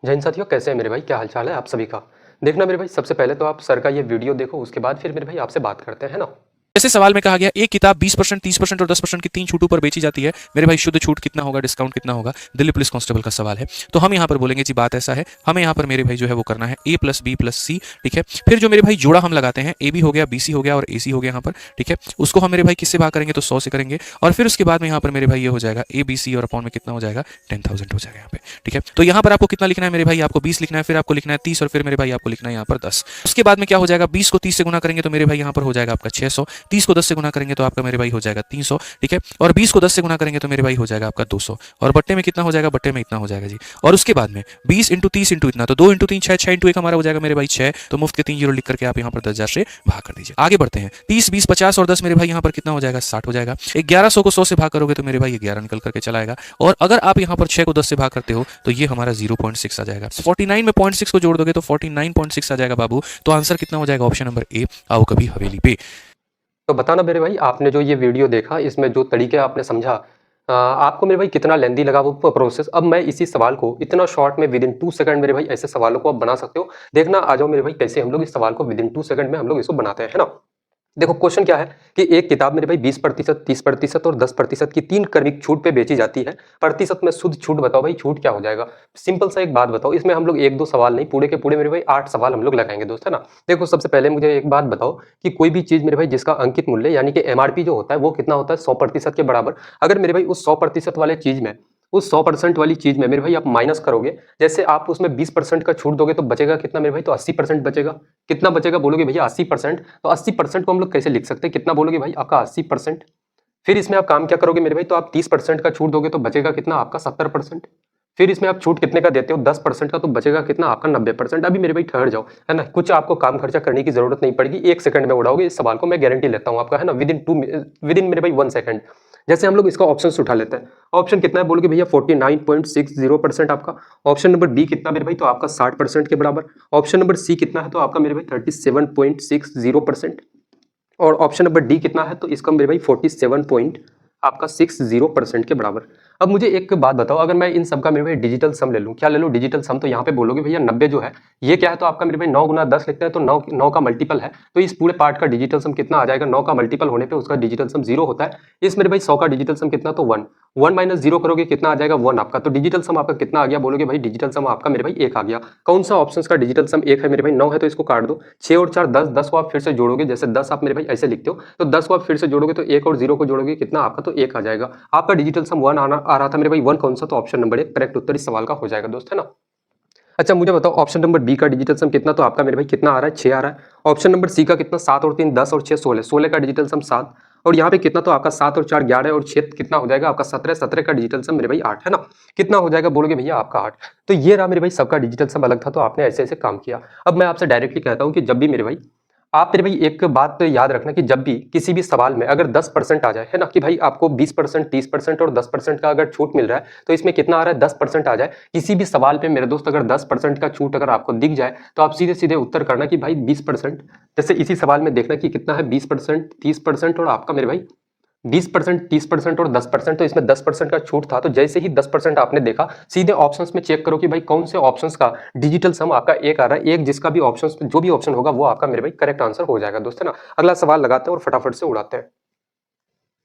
जय हिंद साथियों, कैसे हैं मेरे भाई? क्या हाल-चाल है आप सभी का? देखना मेरे भाई, सबसे पहले तो आप सर का ये वीडियो देखो, उसके बाद फिर मेरे भाई आपसे बात करते हैं, है ना? जैसे सवाल में कहा गया एक किताब 20%, 30% और 10% की 3 छूटों पर बेची जाती है। मेरे भाई शुद्ध छूट कितना होगा, डिस्काउंट कितना होगा? दिल्ली पुलिस कांस्टेबल का सवाल है। तो हम यहाँ पर बोलेंगे जी बात ऐसा है, हमें यहाँ पर मेरे भाई जो है वो करना है A plus B plus C, ठीक है। फिर जो मेरे भाई जोड़ा हम लगाते हैं, AB हो गया, BC हो गया और AC हो गया यहाँ पर, ठीक है। उसको हम मेरे भाई किससे भाग करेंगे? तो 100 से करेंगे। और फिर उसके बाद में यहाँ पर मेरे भाई ये हो जाएगा ABC और अपॉन में कितना हो जाएगा? 10,000 हो जाएगा यहाँ पे, ठीक है। तो यहाँ पर आपको कितना लिखना है मेरे भाई? आपको 20 लिखना है, फिर आपको लिखना है 30 और फिर मेरे भाई आपको लिखना है यहाँ पर 10। उसके बाद में क्या हो जाएगा? 20 को 30 से गुना करेंगे तो मेरे भाई यहाँ पर हो जाएगा आपका 600, 30 को 10 से गुना करेंगे तो आपका मेरे भाई हो जाएगा 300, ठीक है। और 20 को 10 से गुना करेंगे तो मेरे भाई हो जाएगा आपका 200 और बट्टे में कितना हो जाएगा? बट्टे में इतना हो जाएगा जी। और उसके बाद में 20 इंटू 30 इंटू इतना, तो 2 इंटू 3 6, 6 इंटू 1 हमारा हो जाएगा मेरे भाई 6। तो मुफ्त के 3 जीरो लिख करके आप यहाँ पर 10,000 से भाग कर दीजिए। आगे बढ़ते हैं। 30 20 50 और 10 मेरे भाई यहाँ पर कितना हो जाएगा? 60 हो जाएगा। 1100 को 100 से भाग करोगे तो मेरे भाई 11 निकल करके चला आएगा। और अगर आप यहाँ पर 6 को 10 से भाग करते हो तो ये हमारा 0.6 आ जाएगा। 49 में 0.6 को जोड़ दोगे तो 49.6 आ जाएगा बाबू। तो आंसर कितना हो जाएगा? ऑप्शन नंबर ए, आओ कभी हवेली पे। तो बताना मेरे भाई, आपने जो ये वीडियो देखा, इसमें जो तरीके आपने समझा, आपको मेरे भाई कितना लेंदी लगा वो प्रोसेस? अब मैं इसी सवाल को इतना शॉर्ट में विदिन 2 सेकंड मेरे भाई ऐसे सवालों को आप बना सकते हो। देखना, आ जाओ मेरे भाई, कैसे हम लोग इस सवाल को विदिन 2 सेकंड में हम लोग इसको बनाते हैं, है ना? देखो, क्वेश्चन क्या है कि एक किताब मेरे भाई 20%, 30% और 10% की 3 क्रमिक छूट पे बेची जाती है। प्रतिशत में शुद्ध छूट बताओ भाई, छूट क्या हो जाएगा? सिंपल सा एक बात बताओ, इसमें हम लोग 1-2 सवाल नहीं, पूरे के पूरे मेरे भाई 8 सवाल हम लोग लगाएंगे दोस्त, है ना? देखो, सबसे पहले मुझे एक बात बताओ कि कोई भी चीज मेरे भाई जिसका अंकित मूल्य यानी कि एमआरपी जो होता है वो कितना होता है? 100% के बराबर। अगर मेरे भाई उस 100% वाले चीज में, उस 100% वाली चीज में मेरे भाई आप माइनस करोगे, जैसे आप उसमें 20% का छूट दोगे तो बचेगा कितना मेरे भाई? तो 80% बचेगा। कितना बचेगा बोलोगे भैया? 80%। तो 80% को हम लोग कैसे लिख सकते हैं? कितना बोलोगे भाई? आपका 80%। फिर इसमें आप काम क्या करोगे मेरे भाई? तो आप 30% का छूट दोगे तो बचेगा कितना? आपका 70%। फिर इसमें आप छूट कितने का देते हो? 10% का, तो बचेगा कितना? आपका 90%। अभी मेरे भाई ठहर जाओ, है ना? कुछ आपको काम खर्चा करने की जरूरत नहीं पड़ेगी, 1 सेकंड में उड़ाओगे इस सवाल को, मैं गारंटी लेता हूं आपका, है ना? विदिन मेरे भाई 1 सेकंड। जैसे हम लोग इसका ऑप्शन उठा लेते हैं। ऑप्शन कितना है बोलोगे भैया? 49.60% आपका। ऑप्शन नंबर बी कितना मेरे भाई? तो आपका 60% के बराबर। ऑप्शन नंबर सी कितना है? तो आपका मेरे भाई 37.60%। और ऑप्शन नंबर डी कितना है? तो इसका मेरे भाई 47 पॉइंट आपका 60% के बराबर। अब मुझे एक बात बताओ, अगर मैं इन सब का मेरे भाई डिजिटल सम ले लूं, क्या ले लूं? डिजिटल सम। तो यहाँ पे बोलोगे भैया 90 जो है ये क्या है? तो आपका मेरे भाई 9 गुना 10 लिखते हैं तो 9 का मल्टीपल है। तो इस पूरे पार्ट का डिजिटल सम कितना आ जाएगा? 9 का मल्टीपल होने पे उसका डिजिटल सम 0 होता है। इस मेरे भाई 100 का डिजिटल सम कितना? तो 1। 1 माइनस 0 करोगे कितना आ जाएगा? 1 आपका। तो डिजिटल सम आपका कितना आ गया बोलोगे भाई? डिजिटल सम आपका मेरे भाई 1 आ गया। कौन सा ऑप्शन का डिजिटल सम 1 है मेरे भाई? 9 है तो इसको काट दो। 6 और 4 10, 10 को आप फिर से जोड़ोगे, जैसे 10 आप मेरे भाई ऐसे लिखते हो, तो 10 को आप फिर से जोड़ोगे तो 1 और 0 को जोड़ोगे कितना? आपका तो 1 आ जाएगा। आपका डिजिटल सम 1 आ रहा था मेरे भाई। 1 कौन सा? तो ऑप्शन नंबर 1 करेक्ट उत्तर इस सवाल का हो जाएगा दोस्त, है ना? अच्छा, मुझे बताओ ऑप्शन नंबर बी का डिजिटल सम कितना? तो आपका मेरे भाई कितना आ रहा है? 6 आ रहा है। ऑप्शन नंबर सी का कितना? 7 और 3 10 और 6 16। 16 का डिजिटल सम 7। और यहाँ पे कितना? तो आपका 7 और 4 11 और 6 कितना हो जाएगा? आपका 17। 17 का डिजिटल सम मेरे भाई 8, है ना? कितना हो जाएगा बोलोगे भैया? आपका 8। तो ये रहा मेरे भाई सबका डिजिटल सम अलग था, तो आपने ऐसे ऐसे काम किया। अब मैं आपसे डायरेक्टली कहता हूँ कि जब भी मेरे भाई, आप मेरे भाई एक बात तो याद रखना कि जब भी किसी भी सवाल में अगर 10% आ जाए, है ना, कि भाई आपको 20%, 30% और 10% का अगर छूट मिल रहा है, तो इसमें कितना आ रहा है? 10% आ जाए किसी भी सवाल पे मेरे दोस्त, अगर 10% का छूट अगर आपको दिख जाए तो आप सीधे सीधे उत्तर करना कि भाई 20%। जैसे इसी सवाल में देखना कि कितना है? 20%, 30% और आपका मेरे भाई 20%, 30% और 10%। तो इसमें 10% का छूट था, तो जैसे ही 10% आपने देखा, सीधे ऑप्शंस में चेक करो कि भाई कौन से ऑप्शंस का डिजिटल सम आपका 1 आ रहा है। 1 जिसका भी ऑप्शंस, जो भी ऑप्शन होगा वो आपका मेरे भाई करेक्ट आंसर हो जाएगा दोस्त, है ना? अगला सवाल लगाते हैं और फटाफट से उड़ाते हैं।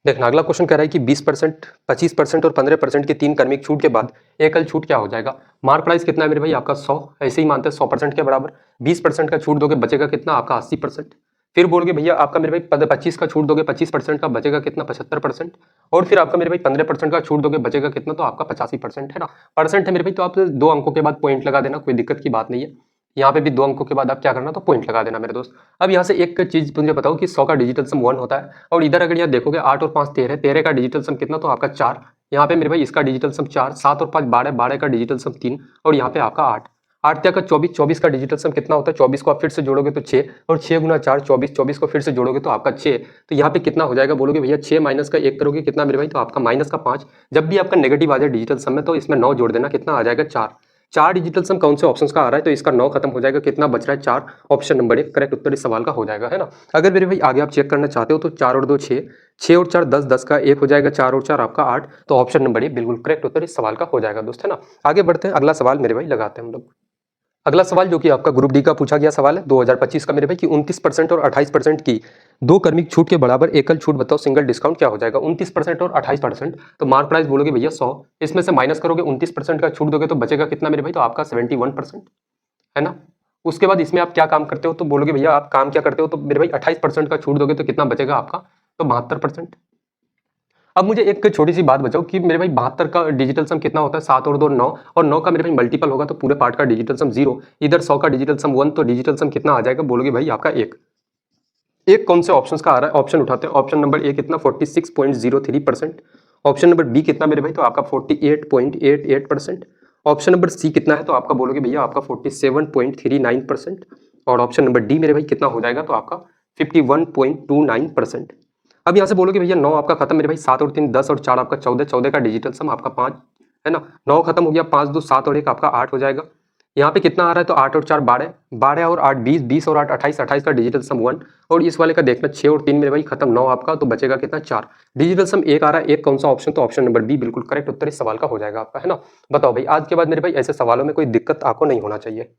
देखना, अगला क्वेश्चन कह रहा है कि 20%, 25% और 15% की 3 क्रमिक छूट के बाद एकल छूट क्या हो जाएगा? मार्क प्राइस कितना है मेरे भाई? आपका 100। ऐसे ही मानते हैं 100% के बराबर। 20% का छूट दोगे बचेगा कितना? आपका 80%। फिर बोलोगे भैया आपका मेरे भाई 25 का छूट दोगे, 25% का बचेगा कितना? 75%। और फिर आपका मेरे भाई 15% का छूट दोगे बचेगा कितना? तो आपका 85%, है ना? परसेंट है मेरे भाई, तो आप 2 अंकों के बाद पॉइंट लगा देना, कोई दिक्कत की बात नहीं है। यहाँ पे भी 2 अंकों के बाद आप क्या करना? तो पॉइंट लगा देना मेरे दोस्त। अब यहाँ से एक चीज मुझे बताओ कि 100 का डिजिटल सम 1 होता है, और इधर अगर यहाँ देखोगे 8 और 5 13, 13 का डिजिटल सम कितना? तो आपका 4। यहाँ पे मेरे भाई इसका डिजिटल सम 4, 7 और 5 12, 12 का डिजिटल सम 3, और यहाँ पे आपका 8। 8 का 24, 24 का डिजिटल सम कितना होता है? 24 को आप फिर से जोड़ोगे तो 6, और 6 गुना 4 24, 24 को फिर से जोड़ोगे तो आपका 6। तो यहाँ पे कितना हो जाएगा बोलोगे भैया? 6 माइनस का 1 करोगे कितना मेरे भाई? तो आपका माइनस का 5। जब भी आपका नेगेटिव आ जाए डिजिटल सम में तो इसमें 9 जोड़ देना, कितना आ जाएगा? 4। 4 डिजिटल सम कौन से ऑप्शंस का आ रहा है, तो इसका 9 खत्म हो जाएगा, कितना बच रहा है 4, ऑप्शन नंबर 1 करेक्ट उत्तर इस सवाल का हो जाएगा, है ना। अगर मेरे भाई आगे आप चेक करना चाहते हो तो 4 और 2 6, 6 और 4 10, 10 का 1 हो जाएगा, 4 और 4 आपका 8, तो ऑप्शन नंबर 1 बिल्कुल करेक्ट उत्तर इस सवाल का हो जाएगा दोस्त, है ना। आगे बढ़ते हैं, अगला सवाल मेरे भाई लगाते हैं हम लोग। अगला सवाल जो कि आपका ग्रुप डी का पूछा गया सवाल है 2025 का मेरे भाई कि 29% और 28% की दो क्रमिक छूट के बराबर एकल छूट बताओ, सिंगल डिस्काउंट क्या हो जाएगा। 29% और 28%, तो मार्क प्राइस बोलोगे भैया 100, इसमें से माइनस करोगे 29% का छूट दोगे तो बचेगा कितना मेरे भाई, तो आपका 71%, है ना। उसके बाद इसमें आप क्या काम करते हो, तो बोलोगे भैया आप काम क्या करते हो, तो मेरे भाई 28% का छूट दोगे तो कितना बचेगा आपका, तो 72%। अब मुझे एक छोटी सी बात बताओ कि मेरे भाई 72 का डिजिटल सम कितना होता है, 7 और 2 9, और 9 का मेरे भाई मल्टीपल होगा तो पूरे पार्ट का डिजिटल सम 0, इधर 100 का डिजिटल सम 1, तो डिजिटल सम कितना आ जाएगा, बोलोगे भाई आपका एक कौन से ऑप्शंस का आ रहा है, ऑप्शन उठाते हैं। ऑप्शन नंबर ए कितना 46.03%, ऑप्शन नंबर बी कितना मेरे भाई, तो आपका 48.88%, ऑप्शन नंबर सी कितना है, तो आपका बोलोगे भैया आपका 47.39%, और ऑप्शन नंबर डी मेरे भाई कितना हो जाएगा, तो आपका 51.29%। अब यहाँ से बोलोगे भैया 9 आपका खत्म मेरे भाई, 7 और 3 10 और 4 आपका 14, 14 का डिजिटल सम आपका 5, है ना। 9 खत्म हो गया, 5 2 7 और 1 आपका 8 हो जाएगा। यहाँ पे कितना आ रहा है, तो 8 और 4 12, 12 और 8 20, 20 और 8 28, 28 का डिजिटल सम 1, और इस वाले का देखना 6 और 3 मेरे भाई खत्म 9 आपका, तो बचेगा कितना 4, डिजिटल सम 1 आ रहा है, एक कौन सा ऑप्शन, तो ऑप्शन नंबर बी बिल्कुल करेक्ट उत्तर इस सवाल का हो जाएगा आपका, है ना। बताओ भाई आज के बाद मेरे भाई ऐसे सवालों में कोई दिक्कत आपको नहीं होना चाहिए।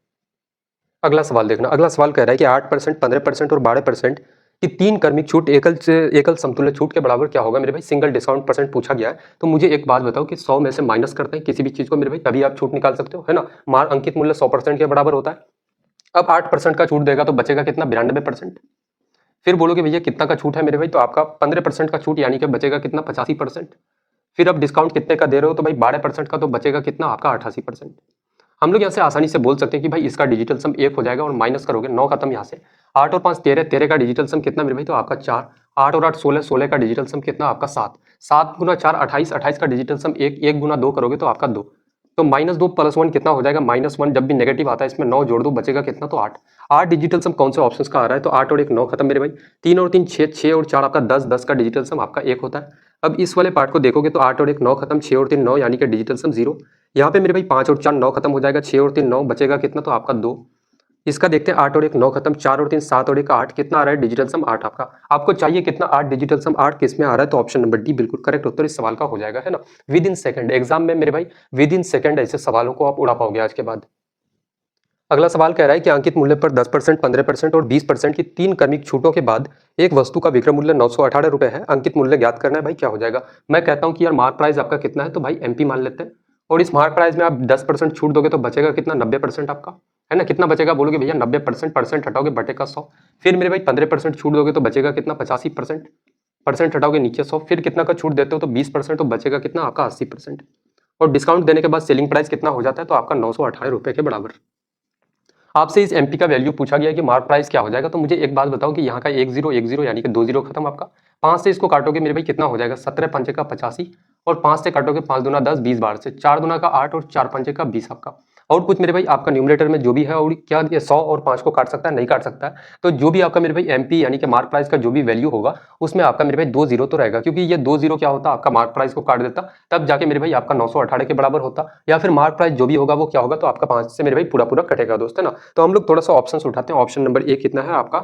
अगला सवाल देखना, अगला सवाल कह रहा है कि 8%, 15% और 12% कि तीन क्रमिक छूट एकल समतुल्य छूट के बराबर क्या होगा मेरे भाई, सिंगल डिस्काउंट परसेंट पूछा गया है। तो मुझे एक बात बताओ कि 100 में से माइनस करते हैं किसी भी चीज को मेरे भाई, तभी आप छूट निकाल सकते हो, है ना। मार अंकित मूल्य 100% के बराबर होता है। अब 8% का छूट देगा तो बचेगा कितना, 92%। फिर बोलोगे भैया कितना का छूट है मेरे भाई, तो आपका 15% का छूट यानी कि बचेगा कितना, 85%। फिर अब डिस्काउंट कितने का दे रहे हो, तो भाई 12% का, तो बचेगा कितना आपका 88%। हम लोग यहाँ से आसानी से बोल सकते हैं कि भाई इसका डिजिटल सम 1 हो जाएगा, और माइनस करोगे 9 खत्म यहाँ से, 8 और 5 13, 13 का डिजिटल सम कितना मेरे भाई, तो आपका 4, 8 और 8 16, 16 का डिजिटल सम कितना आपका 7, 7 गुना 4 28, 28 का डिजिटल सम 1, 1 गुना 2 करोगे तो आपका 2, तो -2 + 1 कितना हो जाएगा, -1। जब भी नेगेटिव आता है इसमें 9 जोड़ दो, बचेगा कितना, तो 8। 8 डिजिटल सम कौन से ऑप्शंस का आ रहा है, तो 8 और 1 9 खत्म मेरे भाई, 3 और 3 6, 6 और 4 आपका 10, 10 का डिजिटल सम आपका 1 होता है। अब इस वाले पार्ट को देखोगे तो 8 और 1 9 खत्म, 6 और 3 9 यानी कि डिजिटल सम 0। यहाँ पे मेरे भाई 5 और 4 9 खत्म हो जाएगा, 6 और 3 9, बचेगा कितना, तो आपका 2। इसका देखते हैं 8 और 1 9 खत्म, 4 और 3 7 और 1 8, कितना आ रहा है डिजिटल सम 8 आपका। आपको चाहिए कितना, 8 डिजिटल सम 8 किस में आ रहा है, तो ऑप्शन नंबर डी बिल्कुल करेक्ट उत्तर इस सवाल का हो जाएगा, है ना। विद इन सेकंड एग्जाम में मेरे भाई विद इन सेकंड ऐसे सवालों को आप उड़ा पाओगे आज के बाद। अगला सवाल कह रहा है कि अंकित मूल्य पर 10%, 15% और 20% की तीन क्रमिक छूटों के बाद एक वस्तु का विक्रय मूल्य 918 रुपए है, अंकित मूल्य ज्ञात करना है, भाई क्या हो जाएगा। मैं कहता हूं कि यार मार्क प्राइस आपका कितना है, तो भाई एमपी मान लेते हैं, और इस मार्क प्राइस में आप 10% छूट दोगे तो बचेगा कितना, 90% आपका, है ना। कितना बचेगा बोलोगे भैया 90%, परसेंट हटाओगे बटे का 100, फिर मेरे भाई 15% छूट दोगे तो बचेगा कितना, 85%, परसेंट हटाओगे नीचे 100, फिर कितना का छूट देते हो तो 20%, तो बचेगा कितना आपका 80%, और डिस्काउंट देने के बाद सेलिंग प्राइस कितना हो जाता है, तो आपका 918 रुपए के बराबर। आपसे इस एमपी का वैल्यू पूछा गया कि मार्क प्राइस क्या हो जाएगा, तो मुझे एक बात बताओ कि यहाँ का 10 यानी कि 20 खत्म आपका, 5 से इसको काटोगे मेरे भाई कितना हो जाएगा, 17 पंचे का 85, और 5 से काटोगे 5 दूना 10, 20 बार से 4 दूना का 8 और 4 पंचे का 20 आपका। और कुछ मेरे भाई आपका न्यूमरेटर में जो भी है, और क्या ये 100 और 5 को काट सकता है, नहीं काट सकता है, तो जो भी आपका मेरे भाई एमपी यानी कि मार्क प्राइस का जो भी वैल्यू होगा उसमें आपका मेरे भाई 2 0 तो रहेगा, क्योंकि ये 2 0 क्या होता है आपका मार्क प्राइस को काट देता, तब जाके मेरे भाई आपका 918 के बराबर होता, या फिर मार्क प्राइस जो भी होगा वो क्या होगा, तो आपका 5 से मेरे भाई पूरा पूरा कटेगा दोस्त, है ना। तो हम लोग थोड़ा सा ऑप्शन उठाते हैं। ऑप्शन नंबर ए कितना है आपका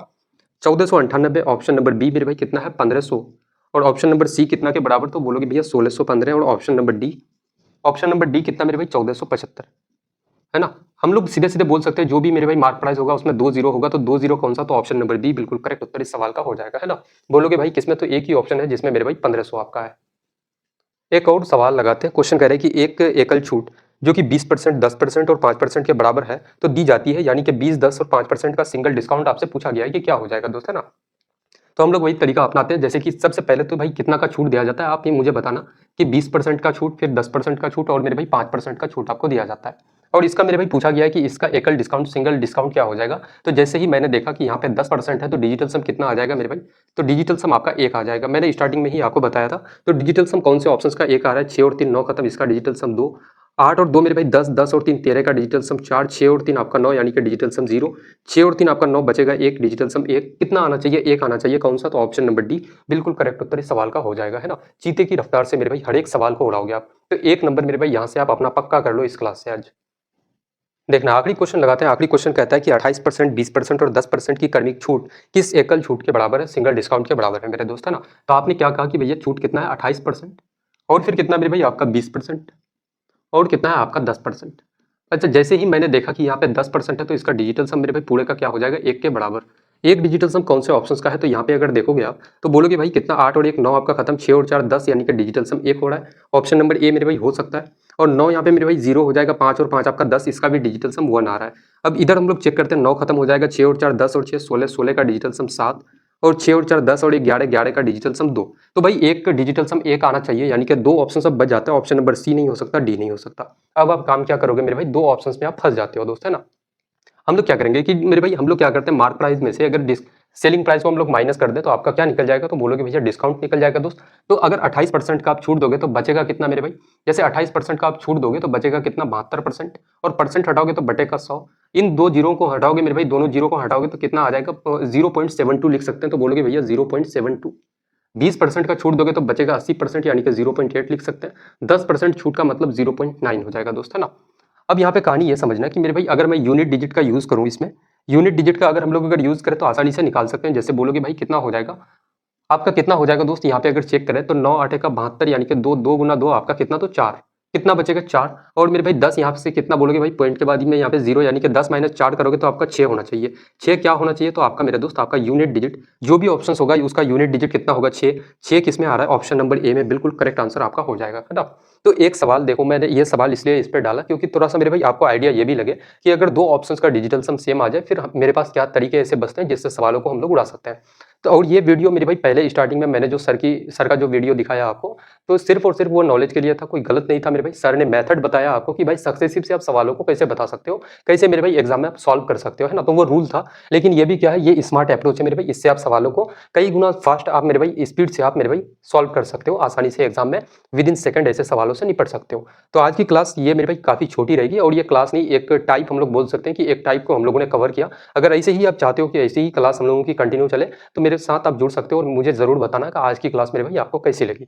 1498, ऑप्शन नंबर बी मेरे भाई कितना है 1500, और ऑप्शन नंबर सी कितना के बराबर, तो बोलोगे भैया 1615, और ऑप्शन नंबर डी कितना मेरे भाई 1475, है ना। हम लोग सीधे सीधे बोल सकते हैं जो भी मेरे भाई मार्क प्राइस होगा उसमें 2 0 होगा, तो 2 0 कौन सा, तो ऑप्शन नंबर बी बिल्कुल करेक्ट उत्तर इस सवाल का हो जाएगा, है ना। बोलोगे भाई किसमें, तो एक ही ऑप्शन है जिसमें मेरे भाई 1500 आपका है। एक और सवाल लगाते हैं। क्वेश्चन कह रहे हैं कि एक एकल छूट जो कि 20%, 10% और 5% के बराबर है तो दी जाती है, यानी कि 20, 10 और 5% का सिंगल डिस्काउंट आपसे पूछा गया है कि क्या हो जाएगा दोस्त, है ना। तो हम लोग वही तरीका अपनाते हैं, जैसे कि सबसे पहले तो भाई कितना का छूट दिया जाता है, आप ये मुझे बताना कि 20% का छूट, फिर 10% का छूट, और मेरे भाई 5% का छूट आपको दिया जाता है। और इसका मेरे भाई पूछा गया है कि इसका एकल डिस्काउंट, सिंगल डिस्काउंट क्या हो जाएगा। तो जैसे ही मैंने देखा कि यहाँ पे 10% है तो डिजिटल सम कितना आ जाएगा मेरे भाई, तो डिजिटल सम आपका 1 आ जाएगा। मैंने स्टार्टिंग में ही आपको बताया था। तो डिजिटल सम कौन से ऑप्शंस का 1 आ रहा है, 6 और 3 9 खत्म, इसका डिजिटल सम 2, 8 और 2 मेरे भाई 10, 10 और 3 13 का डिजिटल सम 4, 6 और 3 आपका 9 यानी कि डिजिटल सम 0, 6 और 3 आपका 9, बचेगा 1, डिजिटल सम 1, कितना आना चाहिए, 1 आना चाहिए, कौन सा, तो ऑप्शन नंबर डी बिल्कुल करेक्ट उत्तर इस सवाल का हो जाएगा, है ना। चीते की रफ्तार से मेरे भाई हर एक सवाल को उड़ाओगे आप, तो 1 नंबर मेरे भाई यहाँ से आप अपना पक्का कर लो इस क्लास से आज। देखना आखिरी क्वेश्चन लगाते हैं। आखिरी क्वेश्चन कहता है कि 28%, 20% और 10% की क्रमिक छूट किस एकल छूट के बराबर है, सिंगल डिस्काउंट के बराबर है मेरे दोस्त, है ना। तो आपने क्या कहा कि भैया छूट कितना है 28% और फिर कितना मेरे भाई आपका 20% और कितना है आपका 10%। अच्छा, जैसे ही मैंने देखा कि यहाँ पे 10% है तो इसका डिजिटल सम मेरे भाई पूरे का क्या हो जाएगा, 1 के बराबर। एक डिजिटल सम कौन से ऑप्शंस का है, तो यहाँ पे अगर देखोगे आप तो बोलोगे भाई कितना 8 और 1 9 आपका खत्म, 6 और 4 10 यानी कि डिजिटल सम 1 हो रहा है। ऑप्शन नंबर ए मेरे भाई हो सकता है। और 9 यहाँ पे मेरे भाई 0 हो जाएगा, 5 और 5 आपका 10, इसका भी डिजिटल सम 1 आ रहा है। अब इधर हम लोग चेक करते हैं, 9 खत्म हो जाएगा, 6 और 4 10 और 6 16, 16 का डिजिटल सम 7 और 6 और 4 10 और 11 11 का डिजिटल सम 2। तो भाई एक डिजिटल सम 1 आना चाहिए, यानी कि 2 ऑप्शन सब बच जाते हैं। ऑप्शन नंबर सी नहीं हो सकता, डी नहीं हो सकता। अब आप काम क्या करोगे मेरे भाई, 2 ऑप्शंस में आप फंस जाते हो दोस्त, है ना। हम लोग क्या करेंगे कि मेरे भाई हम लोग क्या करते हैं, मार्क प्राइस में से अगर सेलिंग प्राइस को हम लोग माइनस कर दें तो आपका क्या निकल जाएगा, तो बोलोगे भैया डिस्काउंट निकल जाएगा दोस्त। तो अगर 28% का आप छूट दोगे तो बचेगा कितना मेरे भाई, जैसे 28% का आप छूट दोगे तो बचेगा कितना 72%, और परसेंट हटाओगे तो बटेगा 100। इन दो जीरो को हटाओगे मेरे भाई, दोनों जीरो को हटाओगे तो कितना आ जाएगा 0.72 लिख सकते हैं। तो बोलोगे भैया 0.72। 20% का छूट दोगे तो बचेगा 80% यानी कि 0.8 लिख सकते हैं। 10% छूट का मतलब 0.9 हो जाएगा दोस्त, है ना। अब यहाँ पे कहानी ये समझना कि मेरे भाई अगर मैं यूनिट डिजिट का यूज करूँ, इसमें यूनिट डिजिट का अगर हम लोग अगर यूज करें तो आसानी से निकाल सकते हैं। जैसे बोलोगे भाई कितना हो जाएगा आपका, कितना हो जाएगा दोस्त, यहाँ पे अगर चेक करें तो 9 8 का 72 यानी कि 2 2 गुना 2 आपका कितना, तो 4, कितना बचेगा 4। और मेरे भाई 10 यहाँ से कितना बोलोगे भाई, पॉइंट के बाद में यहाँ पे 0 यानी कि 10 माइनस 4 करोगे तो आपका 6 होना चाहिए। 6 क्या होना चाहिए, तो आपका मेरे दोस्त आपका यूनिट डिजिट जो भी ऑप्शन होगा उसका यूनिट डिजिट कितना होगा 6। 6 किस में आ रहा है, ऑप्शन नंबर ए में, बिल्कुल करेक्ट आंसर आपका हो जाएगा, है ना। तो एक सवाल देखो, मैंने ये सवाल इसलिए इस पर डाला क्योंकि थोड़ा सा मेरे भाई आपको आइडिया ये भी लगे कि अगर 2 ऑप्शंस का डिजिटल सम सेम आ जाए फिर मेरे पास क्या तरीके ऐसे बचते हैं जिससे सवालों को हम लोग उड़ा सकते हैं। तो और ये वीडियो मेरे भाई पहले स्टार्टिंग में मैंने जो सर का जो वीडियो दिखाया आपको, तो सिर्फ और सिर्फ वो नॉलेज के लिए था, कोई गलत नहीं था मेरे भाई। सर ने मेथड बताया आपको कि भाई सक्सेसिव से आप सवालों को कैसे बता सकते हो, कैसे मेरे भाई एग्जाम में आप सॉल्व कर सकते हो, है ना। तो वो रूल था, लेकिन ये भी क्या है, ये स्मार्ट अप्रोच है मेरे भाई। इससे आप सवालों को कई गुना फास्ट आप मेरे भाई स्पीड से आप मेरे भाई सॉल्व कर सकते हो, आसानी से एग्जाम में विद इन सेकंड ऐसे सवालों से निपट सकते हो। तो आज की क्लास ये मेरे भाई काफी छोटी रहेगी, और ये क्लास नहीं, एक टाइप हम लोग बोल सकते हैं कि एक टाइप को हम लोगों ने कवर किया। अगर ऐसे ही आप चाहते हो कि ऐसी ही क्लास हम लोगों की कंटिन्यू चले तो मेरे साथ आप जुड़ सकते हो, और मुझे जरूर बताना कि आज की क्लास मेरे भाई आपको कैसी लगी।